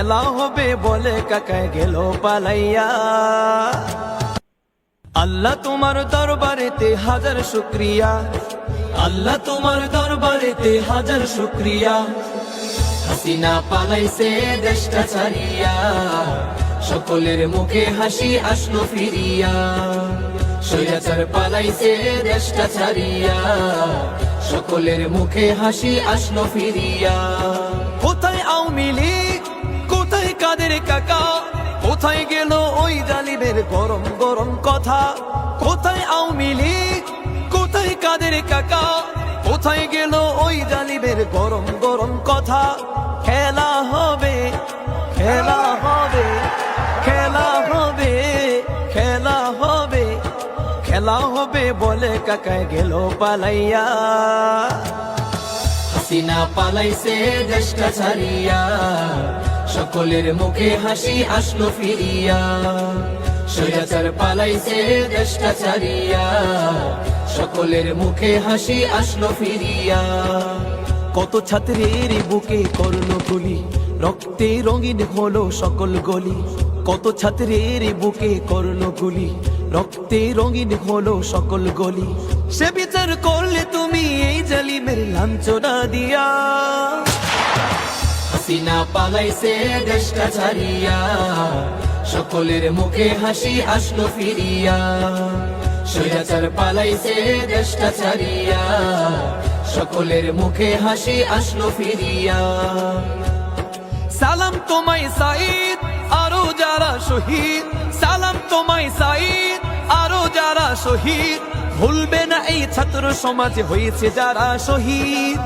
খেলা হবে বলে কাকায় গেল পালাইয়া। আল্লাহ তোমার দরবারেতে হাজার শুকরিয়া, আল্লাহ তোমার দরবারেতে হাজার শুকরিয়া। হাসিনা পালাইছে দেশটা ছাড়িয়া, সকলের মুখে হাসি আসলো ফিরিয়া। স্বৈরাচার পালাইছে দেশটা ছাড়িয়া, সকলের মুখে হাসি আসলো ফিরিয়া। কোথায় আওয়ামী লীগ, কোথায় কাদের কাকা, কোথায় গেল ওই জালিমের গরম গরম কথা। কোথায় আওয়ামী লীগ, কোথায় কাদের কাকা, কোথায় গেল ওই জালিমের গরম গরম কথা। খেলা হবে, খেলা হবে, খেলা হবে, খেলা হবে, খেলা হবে বলে কাকায় গেল পালাইয়া। হাসিনা পালাইছে দেশটা ছাড়িয়া, সকলের মুখে হাসি আসলো ফিরিয়া। স্বৈরাচার পালাইছে দেশটা ছাড়িয়া, সকলের মুখে হাসি আসলো ফিরিয়া। কত ছাত্রের বুকে করলো গুলি, রক্তে রঙিন হলো সকল গলি। কত ছাত্রের বুকে করলো গুলি, রক্তে রঙিন হলো সকল গলি। সে বিচার করলে তুমি এই জালিমের লাঞ্ছনা দিয়া। হাসিনা পালাইছে দেশটা ছাড়িয়া, সকলের মুখে হাসি আসলো ফিরিয়া। স্বৈরাচার পালাইছে দেশটা ছাড়িয়া, সকলের মুখে হাসি আসলো ফিরিয়া। সালাম তোমায় সাঈদ, আরো যারা শহীদ, সালাম তোমায় সাঈদ, আরো যারা শহীদ। ভুলবে না এই ছাত্র সমাজে হয়েছে যারা শহীদ।